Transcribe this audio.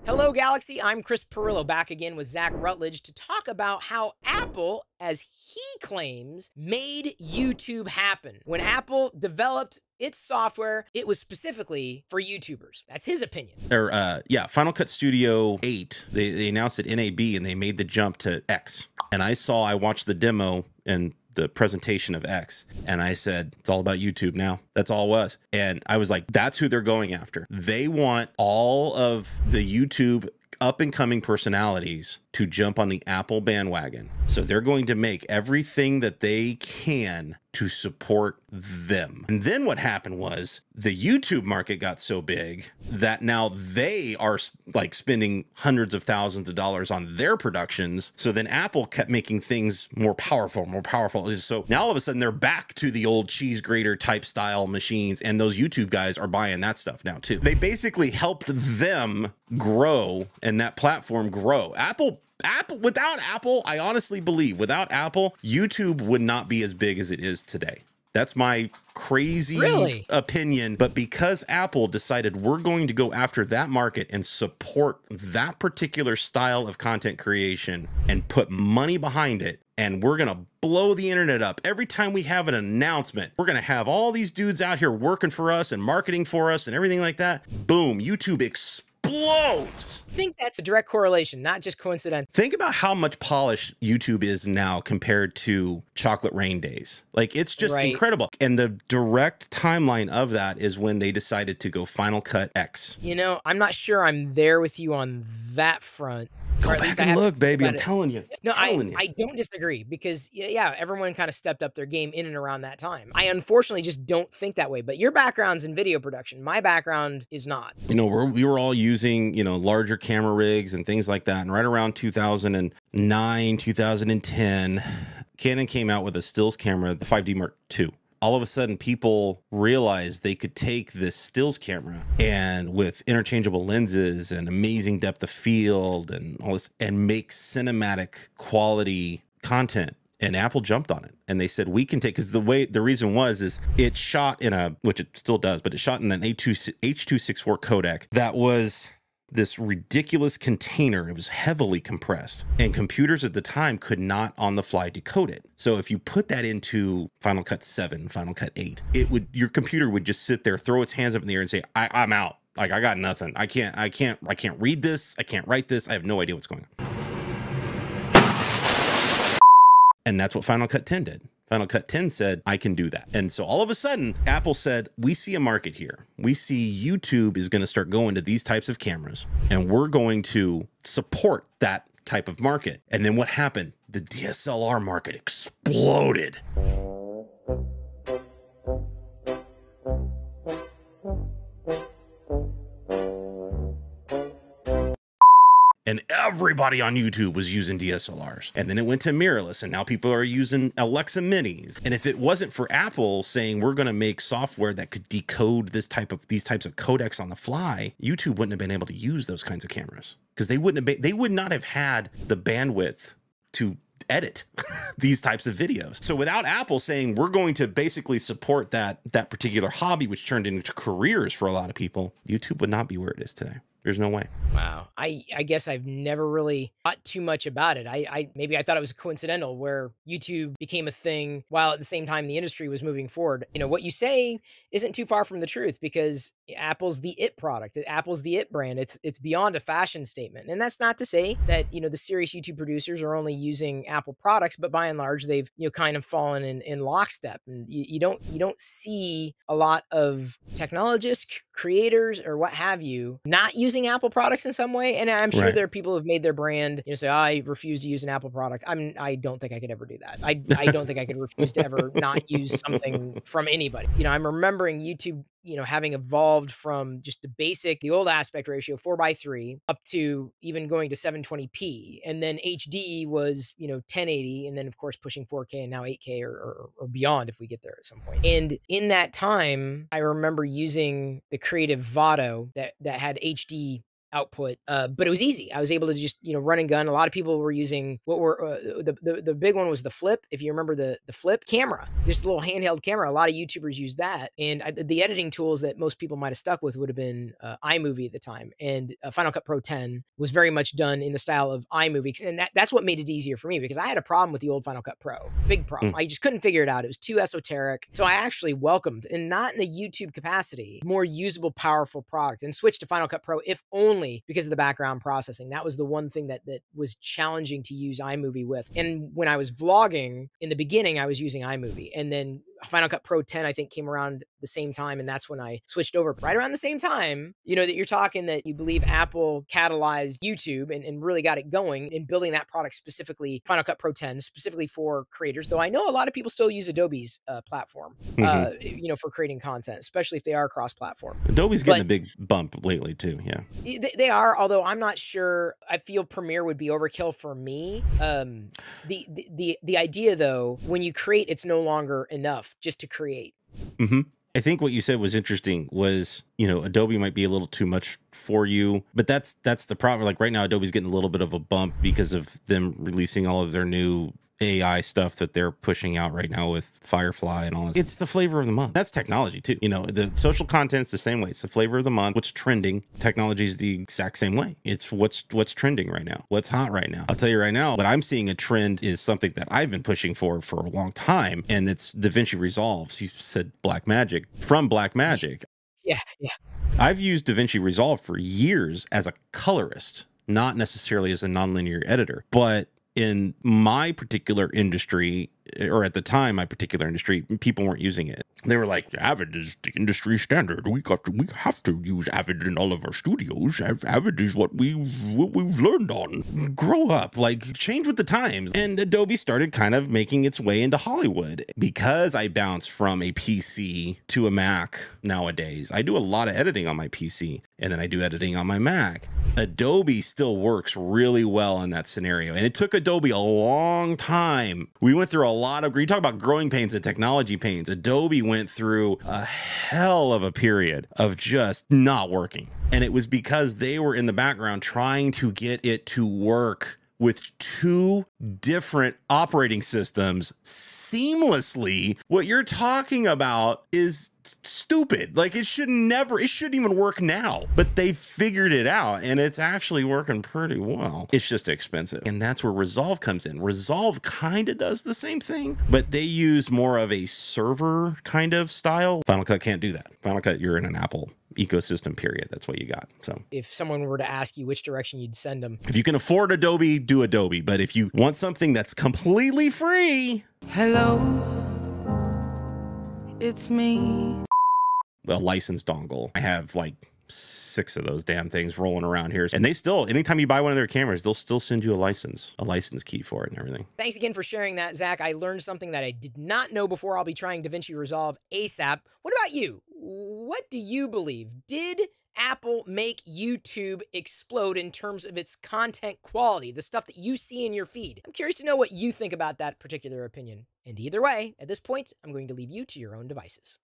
Hello, Galaxy. I'm Chris Pirillo, back again with Zach Rutledge to talk about how Apple, as he claims, made YouTube happen. When Apple developed its software, it was specifically for YouTubers. That's his opinion. Yeah, Final Cut Studio 8, they announced it NAB and they made the jump to X. And I watched the demo and the presentation of X, and I said, it's all about YouTube now. That's all it was. And I was like, that's who they're going after. They want all of the YouTube up and coming personalities to jump on the Apple bandwagon. So they're going to make everything that they can to support them. And then what happened was the YouTube market got so big that now they are like spending hundreds of thousands of dollars on their productions. So then Apple kept making things more powerful, more powerful. So now all of a sudden they're back to the old cheese grater type style machines, and those YouTube guys are buying that stuff now too. They basically helped them grow and that platform grow. Without Apple, I honestly believe without Apple, YouTube would not be as big as it is today. That's my crazy opinion. But because Apple decided we're going to go after that market and support that particular style of content creation and put money behind it, and we're going to blow the internet up. Every time we have an announcement, we're going to have all these dudes out here working for us and marketing for us and everything like that. Boom, YouTube explodes. I think that's a direct correlation, not just coincidental. Think about how much polished YouTube is now compared to Chocolate Rain days. Like, it's just incredible. And the direct timeline of that is when they decided to go Final Cut X. You know, I'm not sure I'm there with you on that front. Go back and look, baby. I'm telling you. No, I don't disagree because, yeah, everyone kind of stepped up their game in and around that time. I unfortunately just don't think that way. But your background's in video production. My background is not. You know, we were all using, larger camera rigs and things like that. And right around 2009, 2010, Canon came out with a stills camera, the 5D Mark II. All of a sudden, people realized they could take this stills camera and with interchangeable lenses and amazing depth of field and all this and make cinematic quality content. And Apple jumped on it and they said, we can take, because the reason was it shot in which it still does, but it shot in an H.264 codec that was this ridiculous container. It was heavily compressed and computers at the time could not on the fly decode it. So if you put that into Final Cut 7, Final Cut 8, your computer would just sit there, throw its hands up in the air and say, I'm out. Like, I got nothing. I can't read this. I can't write this. I have no idea what's going on. And that's what Final Cut 10 did. Final Cut 10 said, I can do that. And so all of a sudden, Apple said, we see a market here. We see YouTube is going to start going to these types of cameras, and we're going to support that type of market. And then what happened? The DSLR market exploded. And everybody on YouTube was using DSLRs. And then it went to mirrorless, and now people are using Alexa Minis. And if it wasn't for Apple saying we're going to make software that could decode these types of codecs on the fly, YouTube wouldn't have been able to use those kinds of cameras because they would not have had the bandwidth to edit these types of videos. So without Apple saying we're going to basically support that particular hobby, which turned into careers for a lot of people, YouTube would not be where it is today. There's no way. Wow. I guess I've never really thought too much about it. Maybe I thought it was coincidental where YouTube became a thing while at the same time the industry was moving forward. You know, what you say isn't too far from the truth because Apple's the it product. Apple's the it brand. It's beyond a fashion statement. And that's not to say that, the serious YouTube producers are only using Apple products, but by and large, they've, kind of fallen in lockstep. And you don't see a lot of technologists, creators, or what have you, not using Apple products in some way. And I'm sure there are people who have made their brand, say, I refuse to use an Apple product. I don't think I could ever do that. I don't think I could refuse to ever not use something from anybody. I'm remembering YouTube, having evolved from just the old aspect ratio 4:3 up to even going to 720p. And then HD was, 1080. And then of course pushing 4K and now 8K or beyond if we get there at some point. And in that time, I remember using the Creative Vado that had HD output, but it was easy. I was able to just, run and gun. A lot of people were using what were the big one was the Flip. If you remember the Flip camera, this little handheld camera. A lot of YouTubers use that, and the editing tools that most people might have stuck with would have been iMovie at the time, and Final Cut Pro 10 was very much done in the style of iMovie, and that's what made it easier for me because I had a problem with the old Final Cut Pro, big problem. I just couldn't figure it out. It was too esoteric, so I actually welcomed, and not in a YouTube capacity, more usable, powerful product, and switched to Final Cut Pro, if only because of the background processing. That was the one thing that was challenging to use iMovie with. And when I was vlogging in the beginning, I was using iMovie, and then Final Cut Pro 10, I think, came around the same time, and that's when I switched over. Right around the same time, that you're talking that you believe Apple catalyzed YouTube and really got it going in building that product specifically, Final Cut Pro 10, specifically for creators, though I know a lot of people still use Adobe's platform, for creating content, especially if they are cross-platform. Adobe's getting a big bump lately, too, yeah. They are, although I'm not sure. I feel Premiere would be overkill for me. The idea, though, when you create, it's no longer enough just to create. I think what you said was interesting was, Adobe might be a little too much for you, but that's the problem. Like right now, Adobe's getting a little bit of a bump because of them releasing all of their new AI stuff that they're pushing out right now with Firefly and all this. It's the flavor of the month. That's technology too. The social content's the same way. It's the flavor of the month. What's trending? Technology is the exact same way. It's what's trending right now. What's hot right now. I'll tell you right now, what I'm seeing a trend is something that I've been pushing for a long time, and it's DaVinci Resolve. You said Blackmagic. From Blackmagic. Yeah. I've used DaVinci Resolve for years as a colorist, not necessarily as a nonlinear editor, but in my particular industry, or at the time, my particular industry, people weren't using it. They were like, Avid is the industry standard. We have to use Avid in all of our studios. Avid is what we've learned on. Grow up, change with the times. And Adobe started kind of making its way into Hollywood. Because I bounced from a PC to a Mac nowadays, I do a lot of editing on my PC, and then I do editing on my Mac. Adobe still works really well in that scenario. And it took Adobe a long time. We went through a lot of, you talk about growing pains and technology pains. Adobe went through a hell of a period of just not working. And it was because they were in the background trying to get it to work with two different operating systems seamlessly. What you're talking about is stupid. It shouldn't even work now, but they figured it out, and it's actually working pretty well. It's just expensive. And that's where Resolve comes in. Resolve kind of does the same thing, but they use more of a server kind of style. Final Cut can't do that. Final Cut, you're in an Apple ecosystem, period. That's what you got. So if someone were to ask you which direction you'd send them, if you can afford Adobe, do Adobe. But if you want something that's completely free, hello, it's me. A licensed dongle. I have 6 of those damn things rolling around here. And they still, anytime you buy one of their cameras, they'll still send you a license key for it and everything. Thanks again for sharing that, Zach. I learned something that I did not know before. I'll be trying DaVinci Resolve ASAP. What about you? What do you believe? Did Apple make YouTube explode in terms of its content quality, the stuff that you see in your feed? I'm curious to know what you think about that particular opinion. And either way, at this point, I'm going to leave you to your own devices.